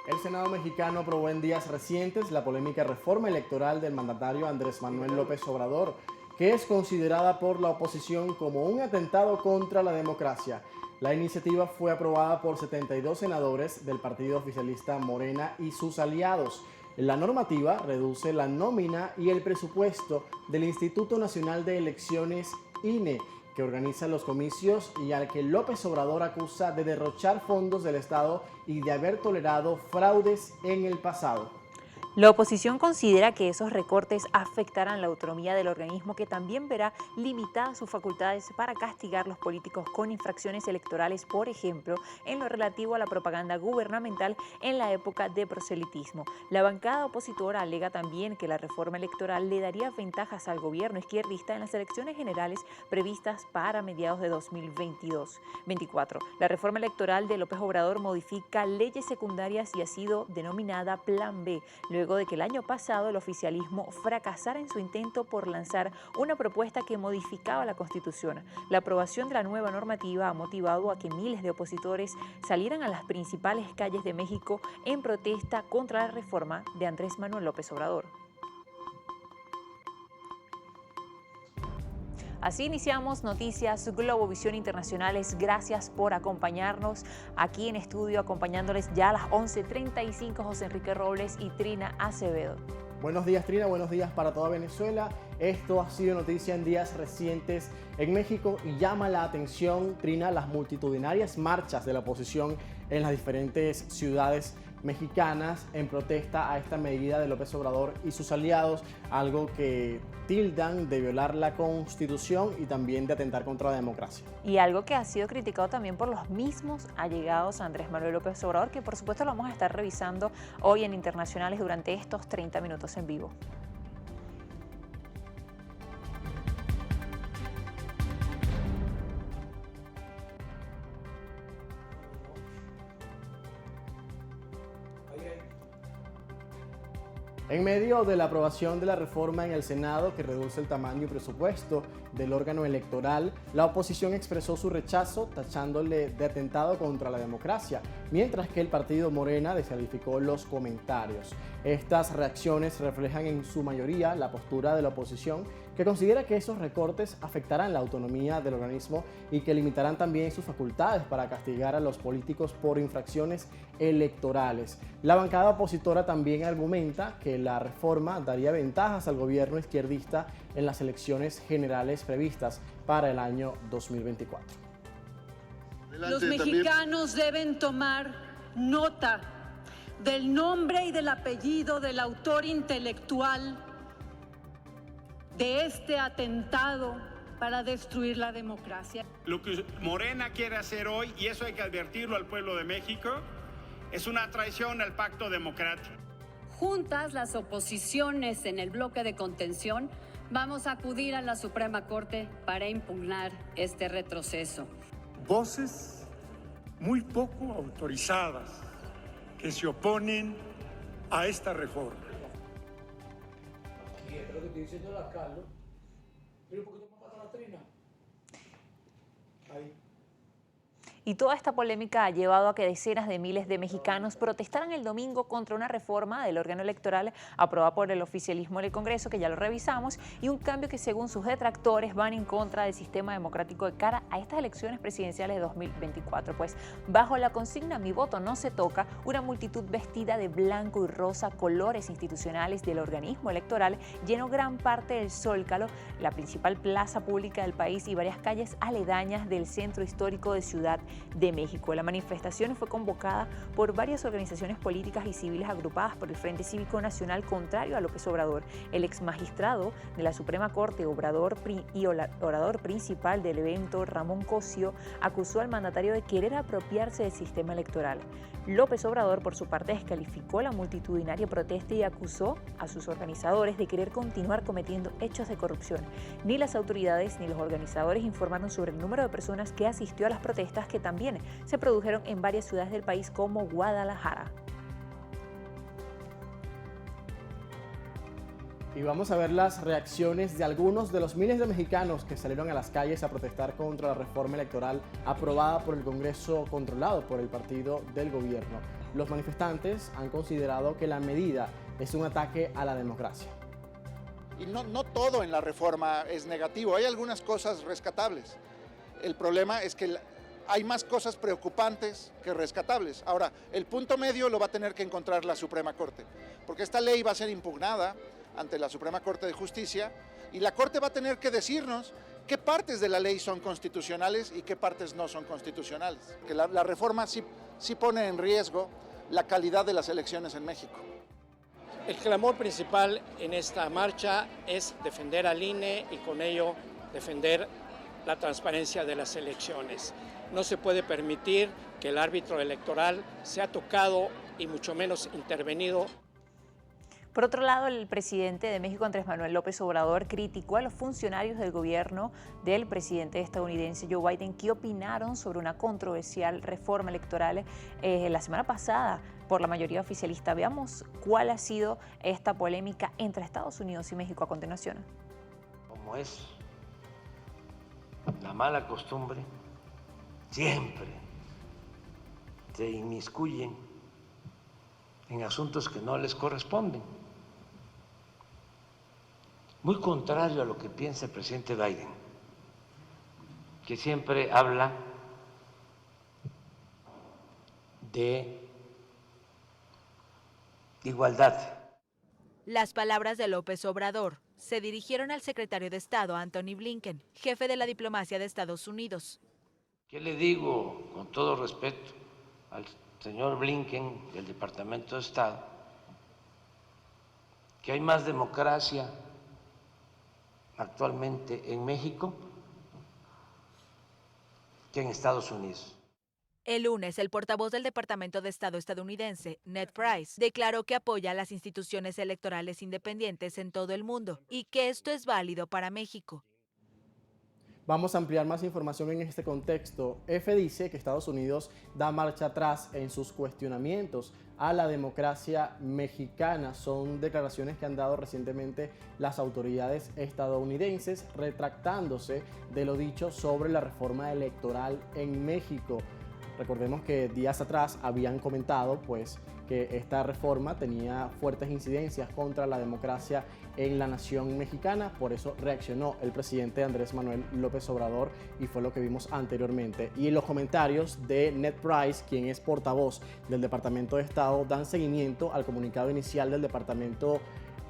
El Senado mexicano aprobó en días recientes la polémica reforma electoral del mandatario Andrés Manuel López Obrador, que es considerada por la oposición como un atentado contra la democracia. La iniciativa fue aprobada por 72 senadores del partido oficialista Morena y sus aliados. La normativa reduce la nómina y el presupuesto del Instituto Nacional de Elecciones, INE, que organiza los comicios y al que López Obrador acusa de derrochar fondos del Estado y de haber tolerado fraudes en el pasado. La oposición considera que esos recortes afectarán la autonomía del organismo, que también verá limitadas sus facultades para castigar a los políticos con infracciones electorales, por ejemplo, en lo relativo a la propaganda gubernamental en la época de proselitismo. La bancada opositora alega también que la reforma electoral le daría ventajas al gobierno izquierdista en las elecciones generales previstas para mediados de 2024. La reforma electoral de López Obrador modifica leyes secundarias y ha sido denominada Plan B, luego de que el año pasado el oficialismo fracasara en su intento por lanzar una propuesta que modificaba la Constitución. La aprobación de la nueva normativa ha motivado a que miles de opositores salieran a las principales calles de México en protesta contra la reforma de Andrés Manuel López Obrador. Así iniciamos Noticias Globovisión Internacionales. Gracias por acompañarnos aquí en estudio, acompañándoles ya a las 11:35 José Enrique Robles y Trina Acevedo. Buenos días, Trina, buenos días para toda Venezuela. Esto ha sido noticia en días recientes en México y llama la atención, Trina, las multitudinarias marchas de la oposición en las diferentes ciudades mexicanas en protesta a esta medida de López Obrador y sus aliados, algo que tildan de violar la Constitución y también de atentar contra la democracia. Y algo que ha sido criticado también por los mismos allegados a Andrés Manuel López Obrador, que por supuesto lo vamos a estar revisando hoy en Internacionales durante estos 30 minutos en vivo. En medio de la aprobación de la reforma en el Senado que reduce el tamaño y presupuesto del órgano electoral, la oposición expresó su rechazo tachándole de atentado contra la democracia, mientras que el partido Morena descalificó los comentarios. Estas reacciones reflejan en su mayoría la postura de la oposición, que considera que esos recortes afectarán la autonomía del organismo y que limitarán también sus facultades para castigar a los políticos por infracciones electorales. La bancada opositora también argumenta que la reforma daría ventajas al gobierno izquierdista en las elecciones generales previstas para el año 2024. Los mexicanos deben tomar nota del nombre y del apellido del autor intelectual de este atentado para destruir la democracia. Lo que Morena quiere hacer hoy, y eso hay que advertirlo al pueblo de México, es una traición al pacto democrático. Juntas las oposiciones en el bloque de contención vamos a acudir a la Suprema Corte para impugnar este retroceso. Voces muy poco autorizadas que se oponen a esta reforma. Lo que estoy diciendo es Carlos. Pero ¿por qué no matan a la Trina? Ahí. Y toda esta polémica ha llevado a que decenas de miles de mexicanos protestaran el domingo contra una reforma del órgano electoral aprobada por el oficialismo en el Congreso, que ya lo revisamos, y un cambio que según sus detractores van en contra del sistema democrático de cara a estas elecciones presidenciales de 2024. Pues bajo la consigna "Mi voto no se toca", una multitud vestida de blanco y rosa, colores institucionales del organismo electoral, llenó gran parte del Zócalo, la principal plaza pública del país, y varias calles aledañas del centro histórico de Ciudad de México. La manifestación fue convocada por varias organizaciones políticas y civiles agrupadas por el Frente Cívico Nacional contrario a López Obrador. El exmagistrado de la Suprema Corte, orador principal del evento, Ramón Cosio, acusó al mandatario de querer apropiarse del sistema electoral. López Obrador, por su parte, descalificó la multitudinaria protesta y acusó a sus organizadores de querer continuar cometiendo hechos de corrupción. Ni las autoridades ni los organizadores informaron sobre el número de personas que asistió a las protestas, que también se produjeron en varias ciudades del país como Guadalajara. Y vamos a ver las reacciones de algunos de los miles de mexicanos que salieron a las calles a protestar contra la reforma electoral aprobada por el Congreso controlado por el partido del gobierno. Los manifestantes han considerado que la medida es un ataque a la democracia. Y no todo en la reforma es negativo, hay algunas cosas rescatables. El problema es que hay más cosas preocupantes que rescatables. Ahora, el punto medio lo va a tener que encontrar la Suprema Corte, porque esta ley va a ser impugnada ante la Suprema Corte de Justicia y la Corte va a tener que decirnos qué partes de la ley son constitucionales y qué partes no son constitucionales. Que la reforma sí pone en riesgo la calidad de las elecciones en México. El clamor principal en esta marcha es defender al INE y con ello defender la transparencia de las elecciones. No se puede permitir que el árbitro electoral sea tocado y mucho menos intervenido. Por otro lado, el presidente de México, Andrés Manuel López Obrador, criticó a los funcionarios del gobierno del presidente estadounidense Joe Biden que opinaron sobre una controversial reforma electoral la semana pasada por la mayoría oficialista. Veamos cuál ha sido esta polémica entre Estados Unidos y México a continuación. Como es la mala costumbre, siempre se inmiscuyen en asuntos que no les corresponden. Muy contrario a lo que piensa el presidente Biden, que siempre habla de igualdad. Las palabras de López Obrador se dirigieron al secretario de Estado, Antony Blinken, jefe de la diplomacia de Estados Unidos. ¿Qué le digo con todo respeto al señor Blinken del Departamento de Estado? Que hay más democracia actualmente en México que en Estados Unidos. El lunes, el portavoz del Departamento de Estado estadounidense, Ned Price, declaró que apoya a las instituciones electorales independientes en todo el mundo y que esto es válido para México. Vamos a ampliar más información en este contexto. EFE dice que Estados Unidos da marcha atrás en sus cuestionamientos a la democracia mexicana. Son declaraciones que han dado recientemente las autoridades estadounidenses retractándose de lo dicho sobre la reforma electoral en México. Recordemos que días atrás habían comentado que esta reforma tenía fuertes incidencias contra la democracia en la nación mexicana, por eso reaccionó el presidente Andrés Manuel López Obrador y fue lo que vimos anteriormente. Y en los comentarios de Ned Price, quien es portavoz del Departamento de Estado, dan seguimiento al comunicado inicial del Departamento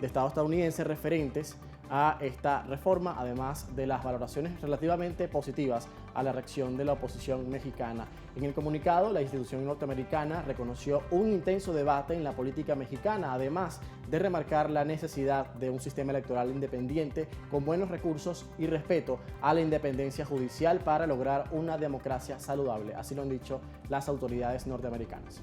de Estado estadounidense referentes a esta reforma, además de las valoraciones relativamente positivas a la reacción de la oposición mexicana. En el comunicado, la institución norteamericana reconoció un intenso debate en la política mexicana, además de remarcar la necesidad de un sistema electoral independiente con buenos recursos y respeto a la independencia judicial para lograr una democracia saludable. Así lo han dicho las autoridades norteamericanas.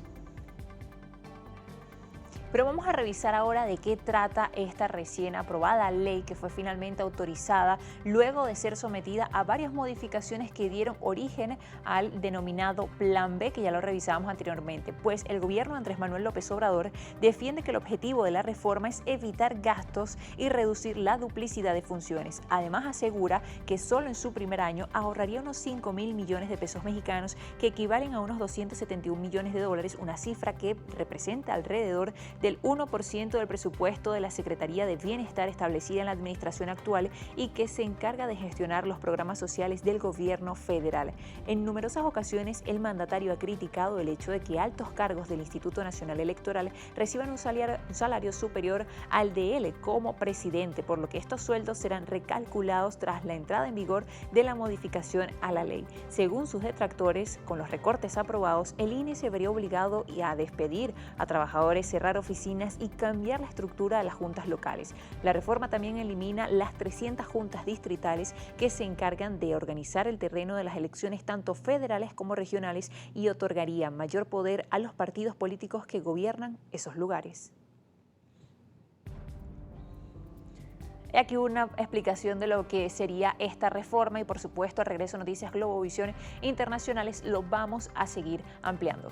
Pero vamos a revisar ahora de qué trata esta recién aprobada ley que fue finalmente autorizada luego de ser sometida a varias modificaciones que dieron origen al denominado Plan B, que ya lo revisábamos anteriormente. Pues el gobierno de Andrés Manuel López Obrador defiende que el objetivo de la reforma es evitar gastos y reducir la duplicidad de funciones. Además asegura que solo en su primer año ahorraría unos 5.000 millones de pesos mexicanos, que equivalen a unos 271 millones de dólares, una cifra que representa alrededor del 1% del presupuesto de la Secretaría de Bienestar establecida en la administración actual y que se encarga de gestionar los programas sociales del gobierno federal. En numerosas ocasiones, el mandatario ha criticado el hecho de que altos cargos del Instituto Nacional Electoral reciban un salario superior al de él como presidente, por lo que estos sueldos serán recalculados tras la entrada en vigor de la modificación a la ley. Según sus detractores, con los recortes aprobados, el INE se vería obligado a despedir a trabajadores, cerrar oficinas y cambiar la estructura de las juntas locales. La reforma también elimina las 300 juntas distritales que se encargan de organizar el terreno de las elecciones tanto federales como regionales y otorgaría mayor poder a los partidos políticos que gobiernan esos lugares. Aquí una explicación de lo que sería esta reforma y por supuesto al regreso Noticias Globovisión Internacionales lo vamos a seguir ampliando.